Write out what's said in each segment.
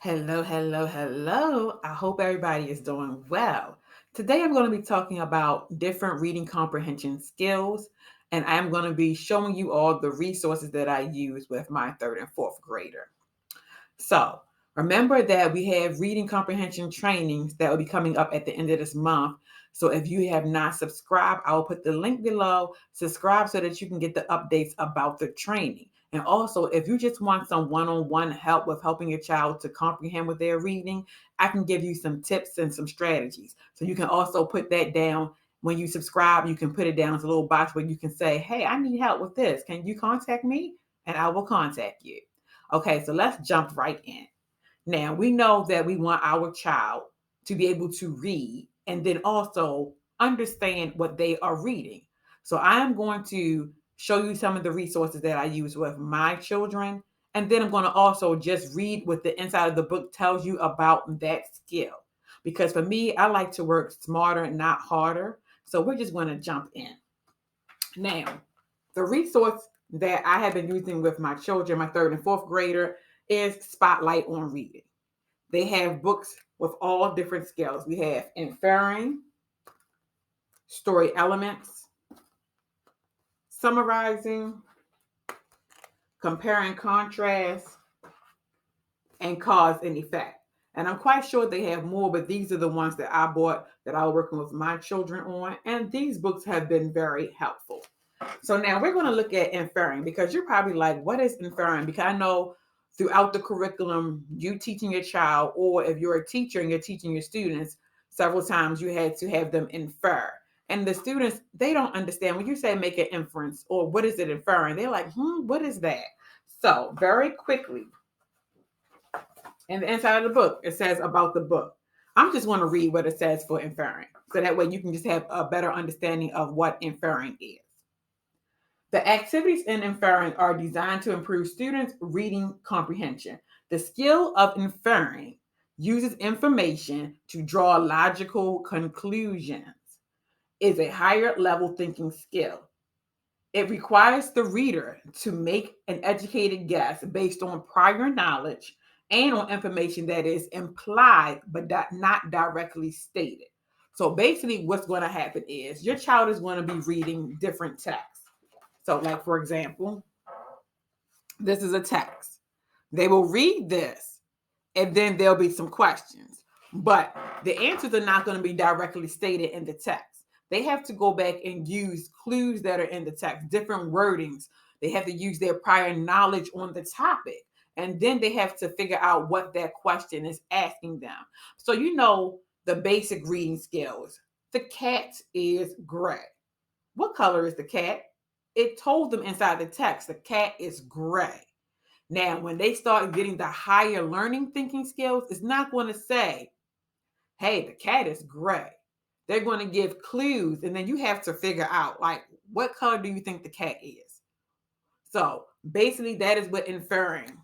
Hello, hello, hello. I hope everybody is doing well. Today I'm going to be talking about different reading comprehension skills, and I'm going to be showing you all the resources that I use with my third and fourth grader. So, remember that we have reading comprehension trainings that will be coming up at the end of this month. So, if you have not subscribed, I will put the link below. Subscribe so that you can get the updates about the training. And also, if you just want some one on one help with helping your child to comprehend what they're reading, I can give you some tips and some strategies. So, you can also put that down. When you subscribe, you can put it down as a little box where you can say, "Hey, I need help with this. Can you contact me?" And I will contact you. Okay, so let's jump right in. Now, we know that we want our child to be able to read and then also understand what they are reading. So, I am going to show you some of the resources that I use with my children. And then I'm going to also just read what the inside of the book tells you about that skill. Because for me, I like to work smarter, not harder. So, we're just going to jump in. Now, the resource that I have been using with my children, my third and fourth grader, is Spotlight on Reading. They have books with all different skills. We have inferring, story elements, summarizing, compare and contrast, and cause and effect. And I'm quite sure they have more, but these are the ones that I bought that I was working with my children on. And these books have been very helpful. So now we're going to look at inferring because you're probably like, what is inferring? Because I know throughout the curriculum, you teaching your child, or if you're a teacher and you're teaching your students, several times you had to have them infer. And the students, they don't understand when you say make an inference or what is it inferring? They're like, what is that? So very quickly, in the inside of the book, it says about the book. I'm just going to read what it says for inferring. So that way you can just have a better understanding of what inferring is. The activities in inferring are designed to improve students' reading comprehension. The skill of inferring uses information to draw logical conclusions, is a higher level thinking skill. It requires the reader to make an educated guess based on prior knowledge and on information that is implied but not directly stated. So basically, what's going to happen is your child is going to be reading different texts. So, like for example, this is a text. They will read this, and then there'll be some questions. But the answers are not going to be directly stated in the text. They have to go back and use clues that are in the text, different wordings. They have to use their prior knowledge on the topic. And then they have to figure out what that question is asking them. So, the basic reading skills. The cat is gray. What color is the cat? It told them inside the text the cat is gray. Now, when they start getting the higher learning thinking skills, it's not going to say, hey, the cat is gray. They're going to give clues, and then you have to figure out, like, what color do you think the cat is? So basically, that is what inferring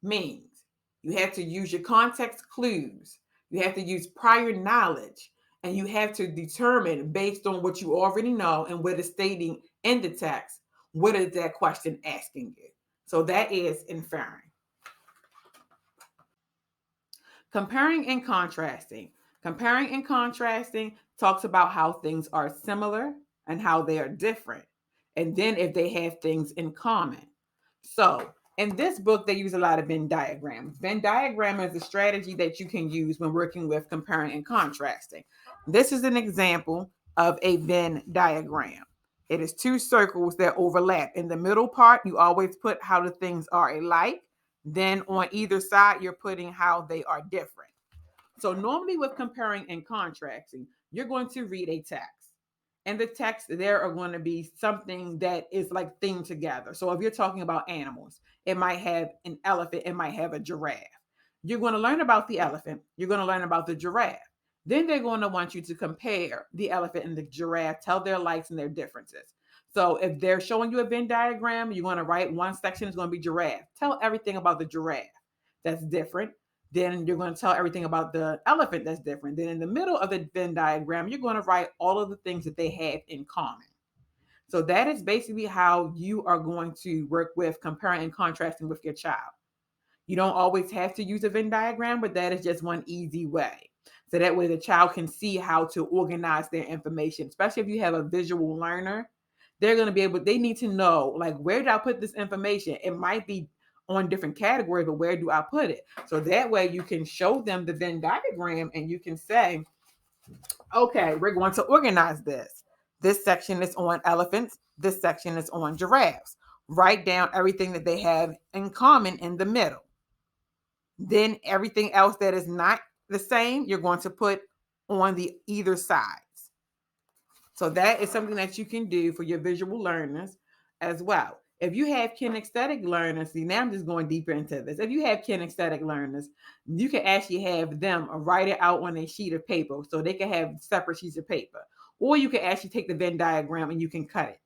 means. You have to use your context clues, you have to use prior knowledge, and you have to determine based on what you already know and what is stating in the text, what is that question asking you. So that is inferring. Comparing and contrasting. Comparing and contrasting talks about how things are similar and how they are different, and then if they have things in common. So, in this book, they use a lot of Venn diagrams. Venn diagram is a strategy that you can use when working with comparing and contrasting. This is an example of a Venn diagram. It is two circles that overlap. In the middle part, you always put how the things are alike. Then on either side, you're putting how they are different. So normally with comparing and contrasting, you're going to read a text. And the text there are going to be something that is like themed together. So if you're talking about animals, it might have an elephant, it might have a giraffe. You're going to learn about the elephant, you're going to learn about the giraffe. Then they're going to want you to compare the elephant and the giraffe, tell their likes and their differences. So if they're showing you a Venn diagram, you're going to write one section is going to be giraffe. Tell everything about the giraffe that's different. Then you're going to tell everything about the elephant that's different. Then in the middle of the Venn diagram, you're going to write all of the things that they have in common. So that is basically how you are going to work with comparing and contrasting with your child. You don't always have to use a Venn diagram, but that is just one easy way. So that way the child can see how to organize their information, especially if you have a visual learner. They're going to be able, they need to know, like, where did I put this information? It might be on different categories, but where do I put it? So that way you can show them the Venn diagram and you can say, okay, we're going to organize this. This section is on elephants. This section is on giraffes. Write down everything that they have in common in the middle. Then everything else that is not the same, you're going to put on the either sides. So that is something that you can do for your visual learners as well. If you have kinesthetic learners, see, now I'm just going deeper into this. If you have kinesthetic learners, you can actually have them write it out on a sheet of paper, so they can have separate sheets of paper. Or you can actually take the Venn diagram and you can cut it.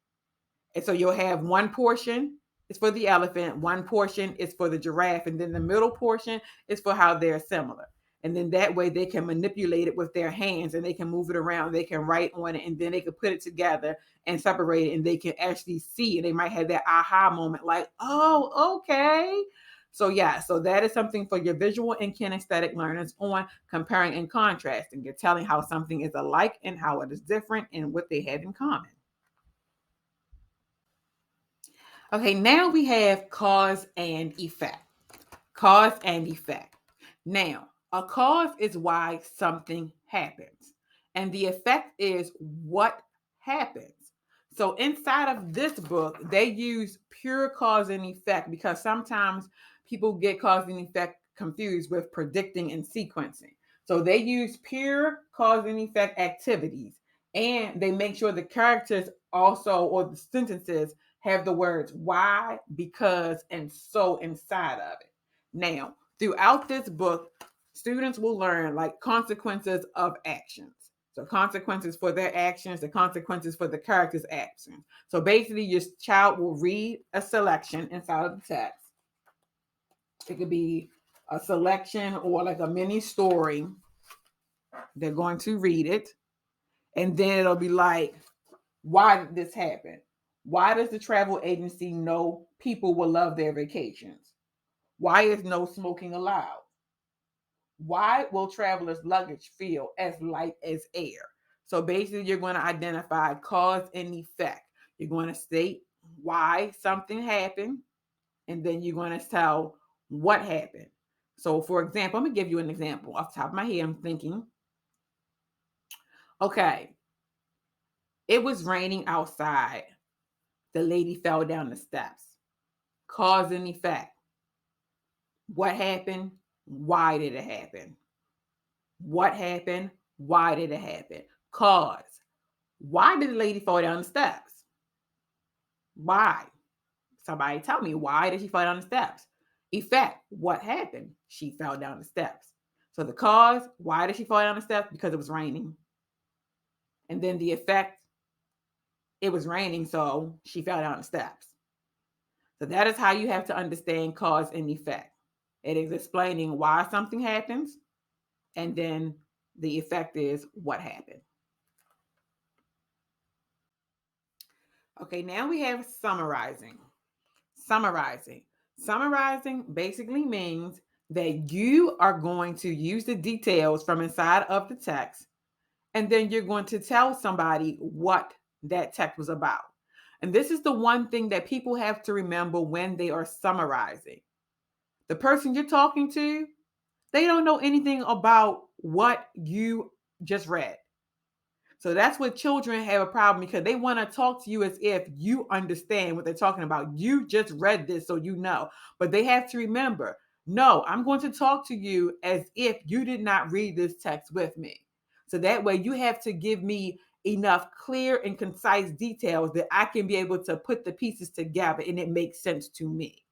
And so you'll have one portion is for the elephant, one portion is for the giraffe, and then the middle portion is for how they're similar. And then that way they can manipulate it with their hands and they can move it around. They can write on it and then they can put it together and separate it and they can actually see. And they might have that aha moment like, oh, okay. So yeah, so that is something for your visual and kinesthetic learners on comparing and contrasting. You're telling how something is alike and how it is different and what they have in common. Okay, now we have cause and effect. Cause and effect. Now, a cause is why something happens, and the effect is what happens. So, inside of this book, they use pure cause and effect because sometimes people get cause and effect confused with predicting and sequencing. So, they use pure cause and effect activities, and they make sure the characters also, or the sentences, have the words why, because, and so inside of it. Now, throughout this book, students will learn like consequences of actions. So consequences for their actions, the consequences for the character's actions. So basically, your child will read a selection inside of the text. It could be a selection or like a mini story. They're going to read it. And then it'll be like, why did this happen? Why does the travel agency know people will love their vacations? Why is no smoking allowed? Why will travelers' luggage feel as light as air? So basically, you're going to identify cause and effect. You're going to state why something happened, and then you're going to tell what happened. So, for example, I'm going to give you an example. Off the top of my head, I'm thinking, okay, it was raining outside. The lady fell down the steps. Cause and effect. What happened? Why did it happen? What happened? Why did it happen? Cause. Why did the lady fall down the steps? Why? Somebody tell me, why did she fall down the steps? Effect. What happened? She fell down the steps. So the cause, why did she fall down the steps? Because it was raining. And then the effect, it was raining, so she fell down the steps. So that is how you have to understand cause and effect. It is explaining why something happens, and then the effect is what happened. Okay, now we have summarizing. Summarizing. Summarizing basically means that you are going to use the details from inside of the text, and then you're going to tell somebody what that text was about. And this is the one thing that people have to remember when they are summarizing. The person you're talking to, they don't know anything about what you just read. So that's what children have a problem because they want to talk to you as if you understand what they're talking about. You just read this, so you know. But they have to remember, no, I'm going to talk to you as if you did not read this text with me. So that way you have to give me enough clear and concise details that I can be able to put the pieces together and it makes sense to me.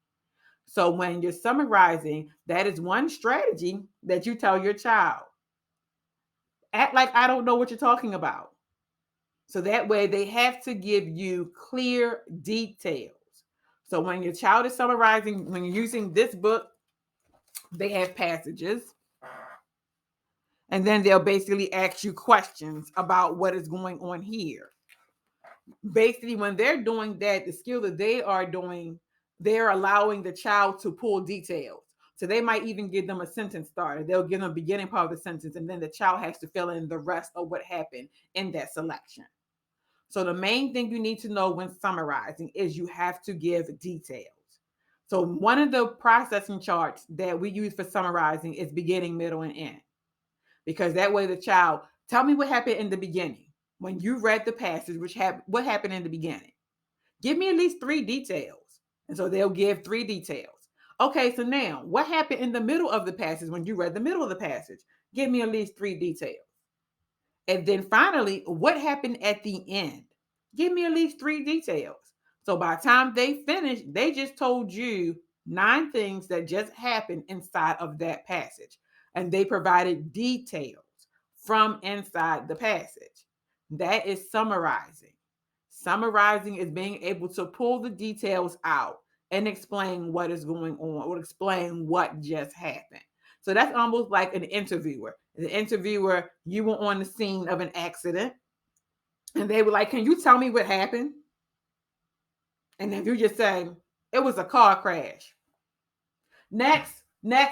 So when you're summarizing, that is one strategy that you tell your child. Act like I don't know what you're talking about. So that way they have to give you clear details. So when your child is summarizing, when you're using this book, they have passages. And then they'll basically ask you questions about what is going on here. Basically, when they're doing that, the skill that they are doing, they're allowing the child to pull details. So they might even give them a sentence starter. They'll give them the beginning part of the sentence, and then the child has to fill in the rest of what happened in that selection. So the main thing you need to know when summarizing is you have to give details. So one of the processing charts that we use for summarizing is beginning, middle, and end. Because that way the child, tell me what happened in the beginning. When you read the passage, what happened in the beginning? Give me at least 3 details. And so they'll give 3 details. Okay, so now what happened in the middle of the passage when you read the middle of the passage? Give me at least 3 details. And then finally, what happened at the end? Give me at least 3 details. So by the time they finish, they just told you 9 things that just happened inside of that passage. And they provided details from inside the passage. That is summarizing. Summarizing is being able to pull the details out and explain what is going on or explain what just happened. So that's almost like an interviewer. The interviewer, you were on the scene of an accident, and they were like, "Can you tell me what happened?" And if you just say, "It was a car crash." Next,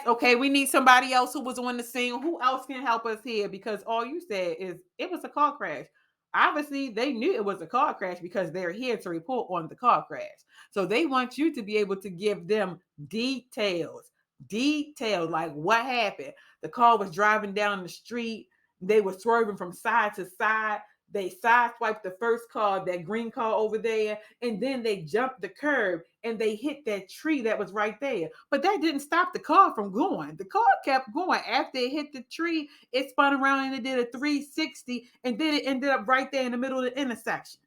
okay, we need somebody else who was on the scene. Who else can help us here? Because all you said is it was a car crash. Obviously, they knew it was a car crash because they're here to report on the car crash. So they want you to be able to give them details. Details like what happened. The car was driving down the street. They were swerving from side to side. They sideswiped the first car, that green car over there, and then they jumped the curb and they hit that tree that was right there. But that didn't stop the car from going. The car kept going. After it hit the tree, it spun around and it did a 360, and then it ended up right there in the middle of the intersection.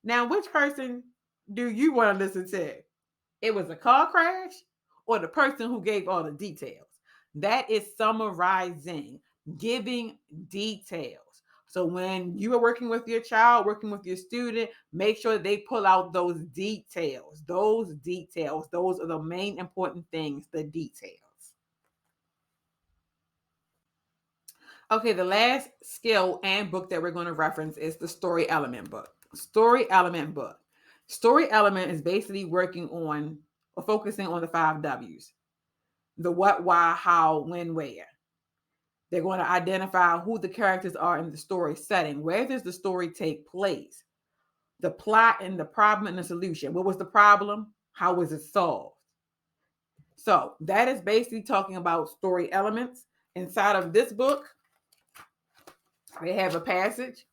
Now, which person do you want to listen to? It was a car crash or the person who gave all the details? That is summarizing, giving details. So when you are working with your child, working with your student, make sure they pull out those details. Those details, those are the main important things, the details. Okay, the last skill and book that we're going to reference is the story element book. Story element book. Story element is basically working on or focusing on the 5 W's. The what, why, how, when, where. They're going to identify who the characters are in the story setting. Where does the story take place? The plot and the problem and the solution. What was the problem? How was it solved? So that is basically talking about story elements. Inside of this book, they have a passage.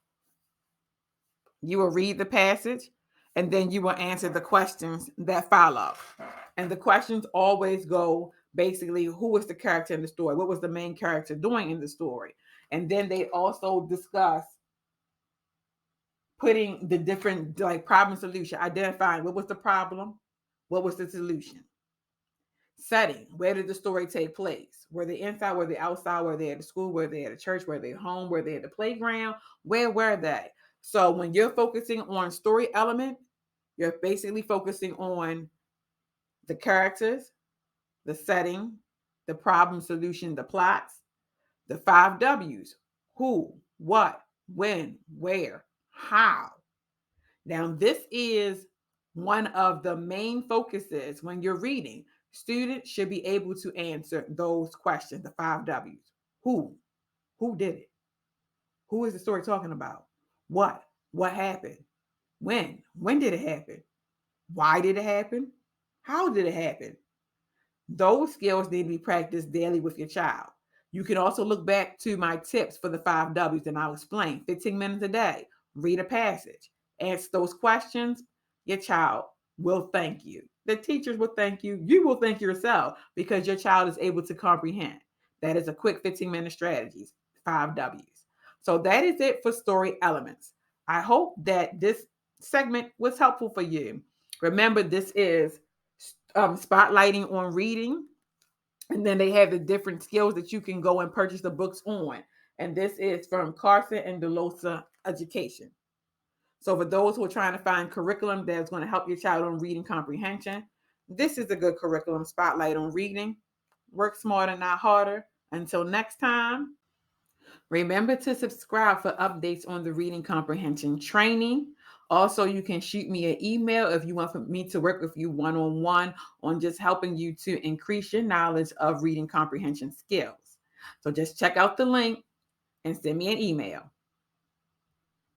You will read the passage, and then you will answer the questions that follow. And the questions always go basically, who was the character in the story? What was the main character doing in the story? And then they also discuss putting the different like problem solution, identifying what was the problem, what was the solution. Setting, where did the story take place? Were they inside, were they outside, were they at the school, were they at a church, were they at home, were they at the playground? Where were they? So when you're focusing on story element, you're basically focusing on the characters, the setting, the problem solution, the plots, the 5 W's: who, what, when, where, how. Now, this is one of the main focuses when you're reading. Students should be able to answer those questions, the 5 W's. Who did it? Who is the story talking about? What happened? When did it happen? Why did it happen? How did it happen? Those skills need to be practiced daily with your child. You can also look back to my tips for the 5 W's, and I'll explain. 15 minutes a day, read a passage, ask those questions. Your child will thank you. The teachers will thank you. You will thank yourself because your child is able to comprehend. That is a quick 15-minute strategies, 5 W's. So that is it for story elements. I hope that this segment was helpful for you. Remember, this is spotlighting on reading, and then they have the different skills that you can go and purchase the books on. And this is from Carson and Delosa Education. So for those who are trying to find curriculum that's going to help your child on reading comprehension, this is a good curriculum, spotlight on reading. Work smarter, not harder. Until next time, remember to subscribe for updates on the reading comprehension training. Also, you can shoot me an email if you want for me to work with you one-on-one on just helping you to increase your knowledge of reading comprehension skills. So just check out the link and send me an email.